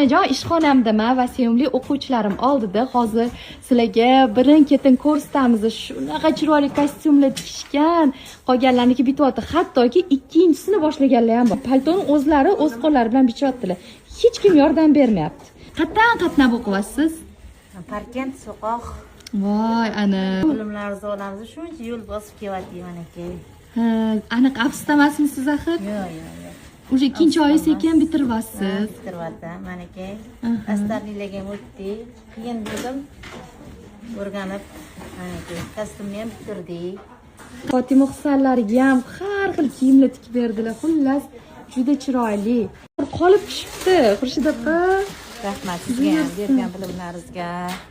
onajon ishxonamdaman va sevimli o'quvchilarim oldida hozir sizlarga birin-ketin ko'rsatamiz. Shunaqa chiroyli kostyumlar tikishgan, qolganlarniki bityapti. Hattoki ikkinchisini boshlaganlar ham bor. Paltoni o'zlari o'z qo'llari bilan bichyaptilar. Hech kim yordam bermayapti. Qatdan o'qiyapsiz? Parkent so'qoq. Voy, ana. Bilimlar zolamiz shuncha yo'l bosib kelyapman aka. Ha, aniq afsusdamasmisiz axir? Yo'q. Уже ikkinchi oy sekin bitiryapsiz. Bitiryapman, manaka. Astarlilarga o'tdik. Qiyin dedim. O'rganib, manaka, kostyumni ham bitirdik. Fatima Husanlarga ham har xil kiyimlar tikib berdilar. Xullas, juda chiroyli. Qolib tushibdi, Xurshid opa. Rahmat sizga ham bergan bilimlaringizga.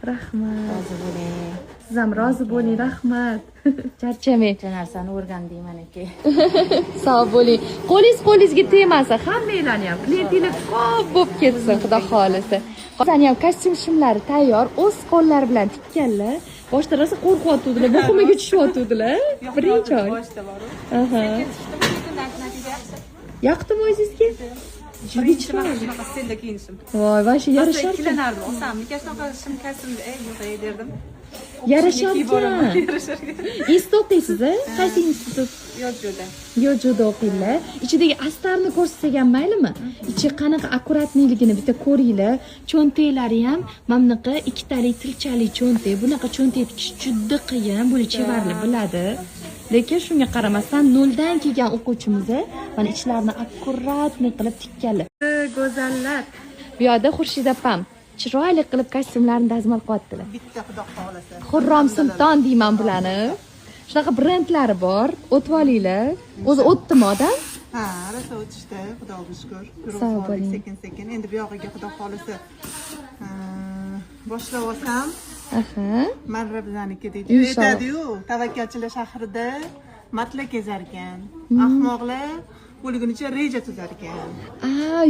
Rahmat. Rozi bo'ling. Siz ham rozi bo'ling, rahmat. Charchamang. O'sha narsani o'rgandik manaka. Sog' bo'ling. Qo'lingizga tegmasa, hammanglarni ham klientinglar ko'p bo'lib ketsin, xudo xolisa. Hozir ham kostyum shimlari tayyor, o'z qo'llari bilan tikkanlar. Boshda rosa qo'rqyotgandilar, muhimiga tushayotgandilar. Birinchi oy. Boshda bor. Aha. Yoqdimi o'zingizga? Juda chiroyli. Shunaqa stilda kiyinishim. Voy, vashi yarasharkan. Ikkilanardim. Osamni shunaqa shim kostyumda yo'q derdim. Yarasharkan. Institutda o'qiysiz, qaysi institut? Yo'lda o'qinglar. Ichidagi astarni ko'rsatsak ham maylimi? Ichi qanaqa akkuratniligini bitta ko'ringlar. Cho'ntaklari ham mana bunaqa ikkitalik tilchali cho'ntak. Bunaqa cho'ntak tikish juda qiyin, buni chevarlar biladi. Lekin shunga qaramasdan noldan kelgan o'quvchimiz mana ichlarini akkuratni qilib tikkanlar. Go'zallar. Bu yerda Xurshid opam chiroyli qilib kostyumlarni dazmol qilyaptilar. Bitta xudo xolasa. Xurrom Sulton deyman bularni. Shunaqa brendlari bor, o'tib olinglar. O'zi o'tdimi odam? Ha, rosa o'tishdi, xudoga shukr. Sog' bo'ling. Sekin-sekin. Endi bu yog'iga xudo xolasa boshlab olsam, Aha. marra bizaniki deydi. Inshaalloh. Aytadi-yu, tavakkalchilar shahrida matla kezarkan. Ahmoqlar bo'lgunicha reja tuzarkan.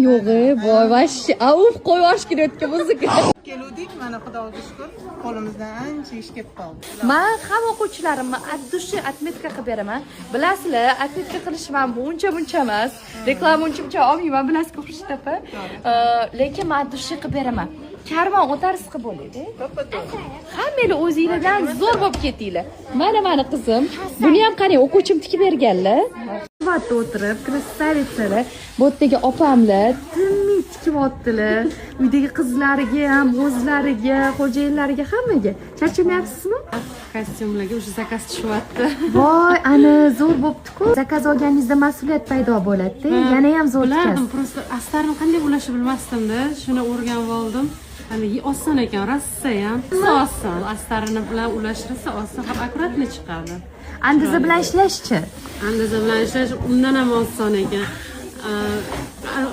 Yo'g'i, voy, vashi, uf, qo'yvosh kelayotgan muziqa. Keluvdik, mana xudoga shukr, qo'limizdan ancha ish kelib qoldi. Men ham o'quvchilarimni addushi atmetka qilib beraman. Bilasizlar, atmetka qilishim ham buncha emas. Reklama uncha olmayman, bilasizku Xurshid opa. Lekin men addushi qilib beraman. Karvon o'tarsiz qilib bo'ladi. Hammanglar o'zingizdan zo'r bo'lib ketinglar. Mana qizim, buni ham qani o'quvchim tikib berganlar. Vatda o'tirib, krasavitsalar, bu yerdagi opamlar tinmay tikyaptilar. Uydagi qizlariga ham, o'zlariga, xo'jayinlariga hammaga. Charchamayapsizmi? Kostyumlarga o'sha zakaz tushyapti. Voy, ana zo'r bo'pti-ku. Zakaz olganingizda mas'uliyat paydo bo'ladi. Yana ham zo'r Bilardim, prosta astarni qanday ulashni bilmasdim-da. Shuni o'rganib oldim. Hani oson ekan, rassa ham. Oson, astarini bilan ulashtirsa oson, ham akkuratni chiqadi. Andiza bilan ishlashchi? Andiza bilan ishlash undan ham oson ekan.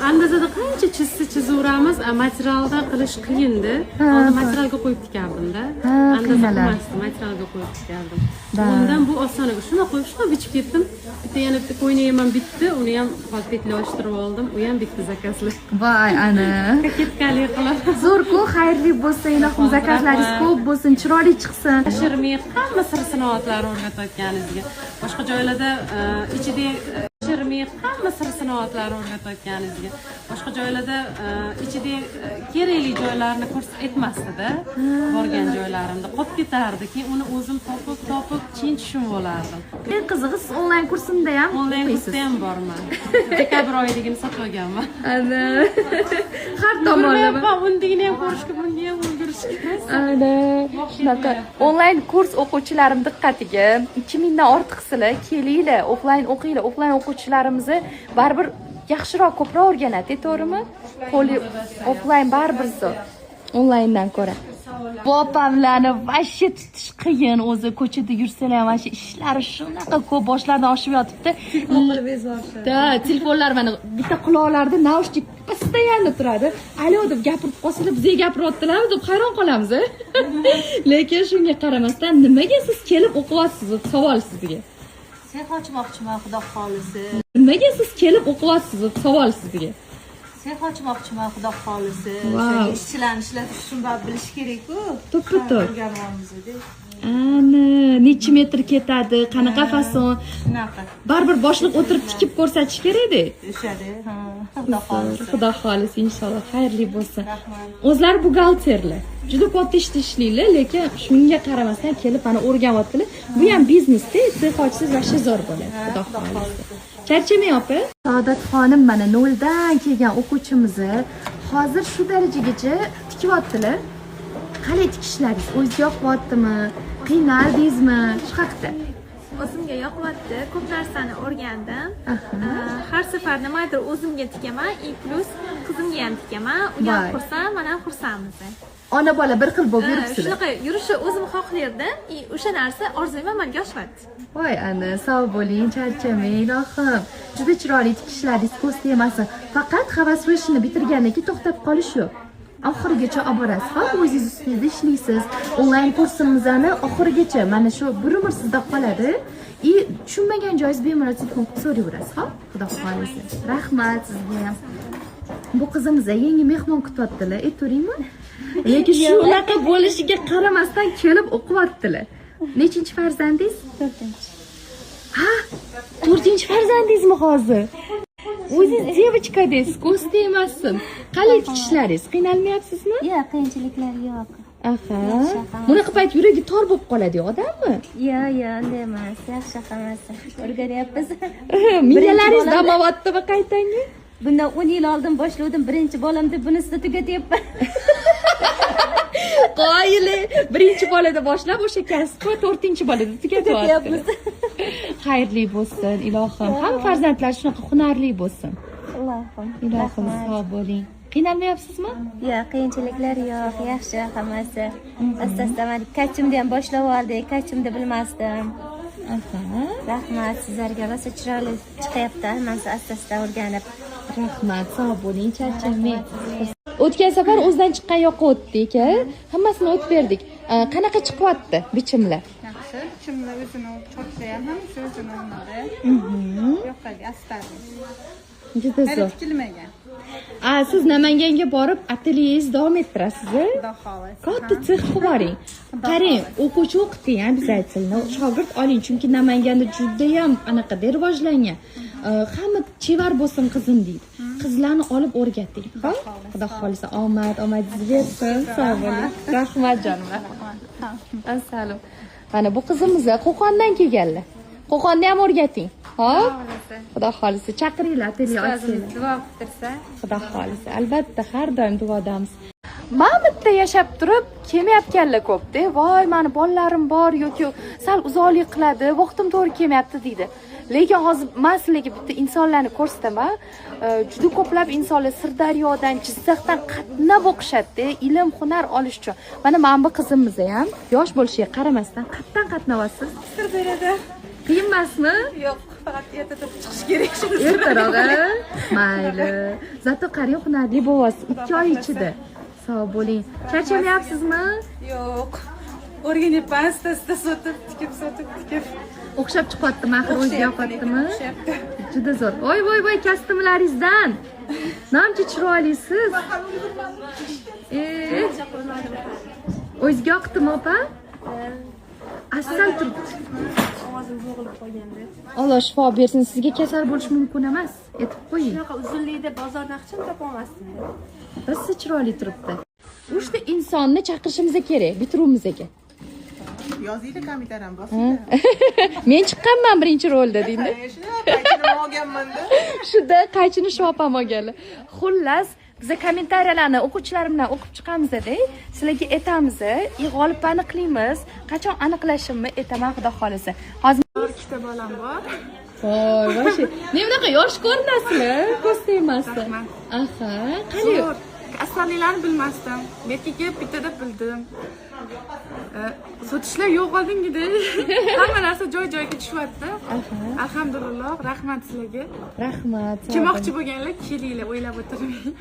Andizada qancha chizaveramiz, materialda qilish qiyindi. Hozir materialga qo'yib tikardim-da. Andiza emasdi, materialga qo'yib tikardim. Undan bu oson ekan. Shuni qo'yib, shuni bichib ketdim. Bitta yana bitta qo'yni ham bitdi, uni ham paketlashtirib oldim. U ham bitta zakazlar. Voy, ana. Paketkali qilib. Zo'r-ku, xayrli bo'lsin, ilohim zakazlaringiz ko'p bo'lsin, chiroyli chiqsin. Shirmay hamma sir-sinoatlarni o'rgatayotganingizga. Boshqa joylarda ichida shirmay hamma sir-sinoatlarni o'rgatayotganingizga. Boshqa joylarda ichida kerakli joylarni aytmasdi-da. Borgan joylarimda qolib ketardi. Keyin uni o'zim topib chin tushunib olardim. Eng qizig'i siz onlayn kursimda ham onlayn kursda ham borman. Dekabr oyidagini sotib olganman. Ana. Har tomonlama. Undigini ham ko'rishga, bunga ham ulgurishga. Ana. Shunaqa onlayn kurs o'quvchilarim diqqatiga 2000 dan ortiqsizlar, kelinglar, offlayn o'qinglar. Offlayn o'quvchilarimizni baribir yaxshiroq, ko'proq o'rganadi, to'g'rimi? Qo'li offlayn baribir zo'r. Onlayndan ko'ra. Bu opamlarni vashi tutish qiyin, o'zi ko'chada yursalar ham vashi ishlari shunaqa ko'p boshlaridan oshib yotibdi. Da, telefonlar mana bitta quloqlarida naushnik постоянно turadi. Alo deb gapirib qolsalar, bizga gapiryaptilar deb hayron qolamiz. Lekin shunga qaramasdan nimaga siz kelib o'qiyapsiz? Savol sizga. Sen ochmoqchiman, xudo xolisi. Nimaga siz kelib o'qiyapsiz? Savol sizga. Sen ochmoqchiman, xudo xolisi. Wow. Ishchilarni ishlatishni bilish kerak-ku. To'ppa-to'g'ri. O'rganamiz-da. Ana, necha metr ketadi, qanaqa fason. Shunaqa. Baribir boshliq o'tirib tikib ko'rsatish kerak-da. O'shadi. Ha. Xudo xohlasa. Xudo xohlasa, inshaalloh xayrli bo'lsin. O'zlari buxgalterlar. Juda katta ishda ishlaylar, lekin shunga qaramasdan kelib mana o'rganyaptilar. Bu ham biznesda iste'fosiz va zo'r bo'ladi. Xudo xohlasa. Charchamang opa. Saodat xonim mana noldan kelgan o'quvchimizni hozir shu darajagacha tikyaptilar. Qalay tikishlaringiz? O'zingizga yoqyaptimi? Qiynaldingizmi? Shu haqda. O'zimga yoqyapti, ko'p narsani o'rgandim. Har safar nimadir o'zimga tikaman, plus qizimga ham tikaman. U ham xursand, men ham xursandmiz. Ona bola bir xil bo'lib yuribsizlar. Shunaqa yurishni o'zim xohlardim, o'sha narsa orzum amalga oshmadi. Voy ana, sog' bo'ling, charchamang, ilohim. Juda chiroyli tikishlaringiz ko'z tegmasin. Faqat havas qilishni bitirgandan keyin to'xtab qolish yo'q. Oxirigacha olib borasiz. Xo'p, o'zingiz ustingizda ishlaysiz. Onlayn kursimizni oxirigacha mana shu bir umr sizda qoladi. Tushunmagan joyingiz bemalol telefon qilib so'rayverasiz. Xo'p, xudo xohlasa. Rahmat sizga ham. Bu qizimiz yangi mehmon kutyaptilar. Aytavringmi? Lekin shunaqa bo'lishiga qaramasdan kelib o'qiyaptilar. Nechinchi farzandingiz? 4-chi. Ha? 4-chi farzandingizmi hozir? O'zingiz devochkadasiz, ko'z tegmasin. Qalay tikishlaringiz? Qiynalmayapsizmi? Yo'q, qiyinchiliklar yo'q. Aha. Bunaqa payt yuragi tor bo'lib qoladi odammi? Yo'q, unday emas. Yaxshi hammasi. O'rganyapmiz. Miyalaringiz damovatdimi qaytanga? Bundan 10 yil oldin boshladim, birinchi bolam deb bunisida tugatyapman. Qoyili, birinchi bolada boshlab o'sha kasbni 4-bolada tugatyapmiz. Xayrli bo'lsin, ilohim. Hamma farzandlar shunaqa hunarli bo'lsin. Ilohim sog' bo'ling. Qiynalmayapsizmi? Yo'q, qiyinchiliklar yo'q, yaxshi hammasi. Asta-asta men kachimda ham boshlab oldik, kachimda bilmasdim. Rahmat sizlarga, rosa chiroyli chiqyapti, hammasi asta-asta o'rganib. Rahmat, sog' bo'ling, charchamang. O'tgan safar o'zdan chiqqan yoqqa o'tdik, hammasini o'tib berdik. Qanaqa chiqyapti bichimlar? Yaxshi, bichimlar o'zini cho'tda ham hammasi o'zini o'rnida. Yo'qqa astadi. Juda Hali zo'r. tikilmagan. Siz Namanganga borib atelyeyizni davom ettirasiz? Xudo xohlasa. Katta sex qilib boring. Qarang, o'quvchi o'qiting, обязательно. Shogird oling, chunki Namanganda juda ham anaqada rivojlangan. Hamma chevar bo'lsin qizim deydi. Qizlarni olib o'rgating. Xo'p? Xudo xohlasa omadingiz bersin. Sog' bo'ling. Rahmat jonim. Assalom. Mana bu qizimiz Qo'qondan kelganlar. Qo'qonda ham o'rgating. Xo'p? Xudo xohlasa chaqiringlar atelye ochsanglar. Duo qiltirsa. Xudo xohlasa, albatta har doim duodamiz. Mamutda yashab turib kelmayotganlar ko'p-da. Voy, meni bolalarim bor yoki sal uzoqlik qiladi, vaqtim to'g'ri kelmayapti deydi. Lekin hozir men sizlarga bitta insonlarni ko'rsataman. Juda ko'plab insonlar Sirdaryodan, Jizzaxdan qatnab o'qishadi, ilm, hunar olish uchun. Mana bu qizimiz ham yosh bo'lishiga qaramasdan qatdan qatnayapsiz. Sirdaryoda. Qiyin emasmi? Yo'q, faqat erta turib chiqish kerak. Ertaroq, mayli. Zato qarang, hunarli bo'lyapsiz 2 oy ichida. Sog' bo'ling. Charchamayapsizmi? Yo'q. O'rganyapman, asta-asta sotib, tikib. O'xshab chiqyaptimi? Axir o'ziga yoqyaptimi? O'xshabdi. Juda zo'r. Voy, kostyumlaringizdan. Namchi chiroylisiz. O'ziga yoqdimi, opa? Asal turibdi. Ovozim bo'g'ilib qolganda. Alloh shifo bersin. Sizga kasal bo'lish mumkin emas. Aytib qo'ying. Shunaqa uzunlikda bozor naqshin topolmasdim. Rosa chiroyli turibdi. Uchta insonni chaqirishimiz kerak bitiruvimizga. Yozinglar komitar ham bosinglar. Men chiqqanman birinchi rolda deydi. Shuni qaychini olganman-da. Shunda qaychini shu opam olganlar. Xullas, biz kommentariyalarni o'quvchilarim bilan o'qib chiqamiz-da. Sizlarga aytamiz, g'olib aniqlaymiz. Qachon aniqlashimni aytaman, xudo xolisa. Hozir Ikkita bolam bor. voy, voy. Ne bunaqa yosh ko'rinasizlar, ko'z tegmasdan. Aha, qani. Asarlarni bilmasdim. Lekin bittada bildim. Sotishlar yo'q oldingida. Hamma narsa joy-joyiga tushyapti. Alhamdulillah, rahmat sizlarga. Rahmat. Kelmoqchi bo'lganlar, kelinglar, o'ylab o'tirmang.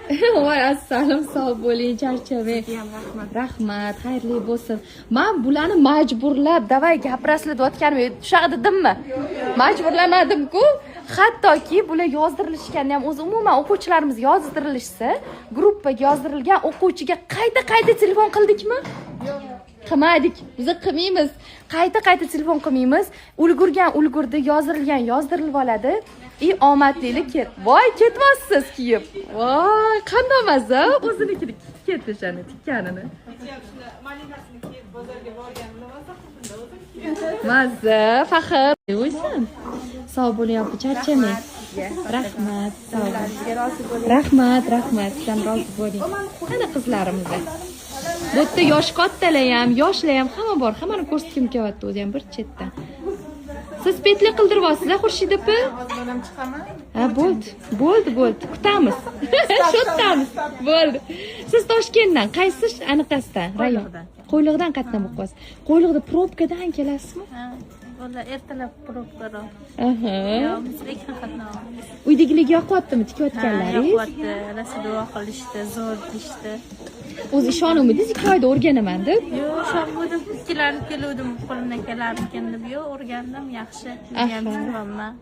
Voy, assalom, sog' bo'ling, charchamang. Rahmat. Rahmat, xayrli bo'lsin. Men bularni majburlab, davay gapirasizlar deyotganim, shunaqa dedimmi? Majburlamadim-ku. Hattoki bular yozdirilishganda ham o'zi umuman o'quvchilarimiz yozdirilishsa, gruppaga yozdirilgan o'quvchiga qayta telefon qildikmi? qilmadik. Biz qilmaymiz. Qayta telefon qilmaymiz. Ulgurdi, yozdirilib oladi. Omadlilik voy ketmassiz kiyib. Voy, qanday maza o'zinikini ketdi shani tikkanini. Maza, faxr. O'ysan. Sog' bo'ling, opa, charchamang. Rahmat, sog' bo'ling. Rahmat, sizdan rozi bo'ling. Qani qizlarimiz. Bu yerda yosh kattalar ham, yoshlar ham hamma bor. Hammani ko'rsatgim kelyapti o'zi ham bir chetdan. Siz petli qildiryapsiz, Xurshid opa? Ha, bo'ldi. Kutamiz. Shotamiz. Bo'ldi. Siz Toshkentdan, qaysi aniqasidan? Rayon. Qo'yliqdan qatnab o'qiysiz. Qo'yliqda probkadan kelasizmi? Valla ertalab probkalar. Aha. Bizga qatnab. Uydagilik yoqyaptimi tikayotganlaringiz? Yoqyapti. Rasul duo qilishdi, zo'r ishdi. O'zi ishonuvmidingiz 2 oyda o'rganaman deb? Yo'q, ishonmadim. Ikkilarni keluvdim, qo'limdan kelarmikan deb. Yo'q, o'rgandim, yaxshi. Yurganman.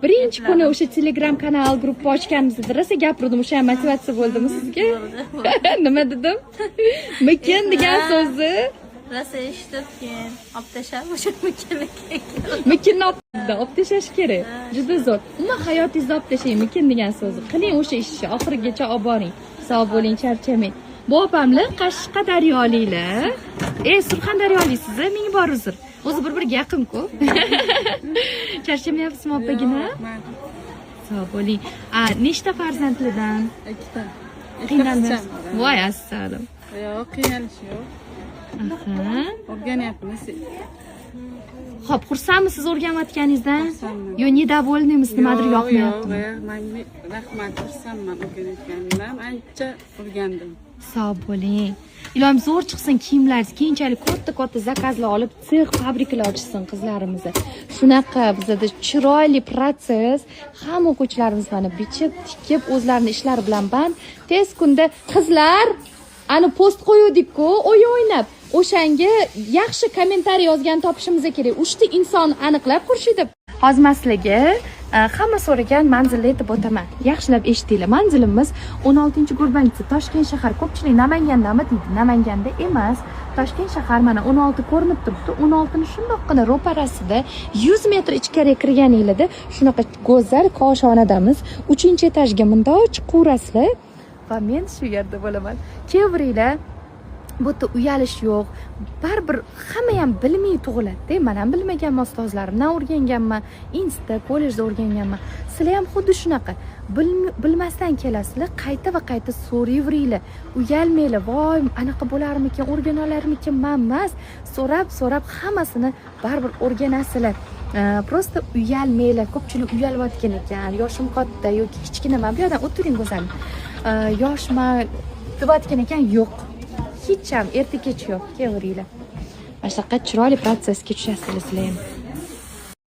Birinchi kuni o'sha Telegram kanal gruppa ochganimizda rosa gapirdim, o'sha ham motivatsiya bo'ldimi sizga? Nima dedim? Mikin degan so'zni rosa eshitib keyin olib tashlab o'sha mikinlikka. Mikinni olib tashlash kerak. Juda zo'r. Umuman hayotingizda olib tashlang mikin degan so'zni. Qiling o'sha ishni, oxirigacha olib boring. Sog' bo'ling, charchamang. Bu opamlar Qashqadaryoliklar. Surxondaryoliksiz, ming bor uzr. O'zi bir-biriga yaqin-ku. Charchamayapsizmi opagina? Sog' bo'ling. Nechta farzandlidan? 2ta. Qiynalmaysiz. Voy, assalom. Yo'q, qiynalish yo'q. Aha. O'rganyapmiz. Xo'p, xursandmisiz o'rganayotganingizdan? Xursandman. Yo, недовольныйmiz, nimadir yoqmayaptimi? Rahmat, xursandman o'rganayotganimdan. Ancha o'rgandim. Sog' bo'ling. Iloyim zo'r chiqsin kiyimlaringiz, keyinchalik katta zakazlar olib, sex, fabrikalar ochsin qizlarimizni. Shunaqa bizda chiroyli protsess, hamma o'quvchilarimiz mana bichib, tikib, o'zlarining ishlari bilan band. Tez kunda qizlar ani post qo'ydik-ku, o'ynab. O'shanga yaxshi kommentariy yozgan topishimiz kerak. 3 ta inson aniqlab Xurshid. Hozir maslaga hamma so'ragan manzilni aytib o'taman. Yaxshilab eshitinglar. Manzilimiz 16-Gurbanchi, Toshkent shahar. Ko'pchilik Namangandami deydi. Namanganda emas. Toshkent shahar mana 16 ko'rinib turibdi. 16 ni shundoqqina ro'parasida 100 metr ichkariga kirganingizda shunaqa go'zal koshonadamiz. 3-etajga mundoq chiqaverasizlar. Va men shu yerda bo'laman. Kevaringlar. Bu yerda uyalish yo'q. Baribir hamma ham bilmay tug'iladi-da. Men ham bilmaganman, ustozlarimdan o'rganganman, institutda, kollejda o'rganganman. Sizlar ham xuddi shunaqa. Bilmasdan kelasizlar, qayta va qayta so'rayveringlar. Uyalmanglar. Voy, anaqa bo'larmikin, o'rganalarmikin, men emas. So'rab hammasini baribir o'rganasizlar. Prosta uyalmanglar. Ko'pchilik uyalayotgan ekan. Yoshim katta yoki kichkinaman. Bu yerdan o'tiring go'zal. Yoshman deyotgan ekan, yo'q. Hech ham erta kech yo'q, kevaringlar. Mana shunaqa chiroyli protsessga tushasizlar sizlar ham.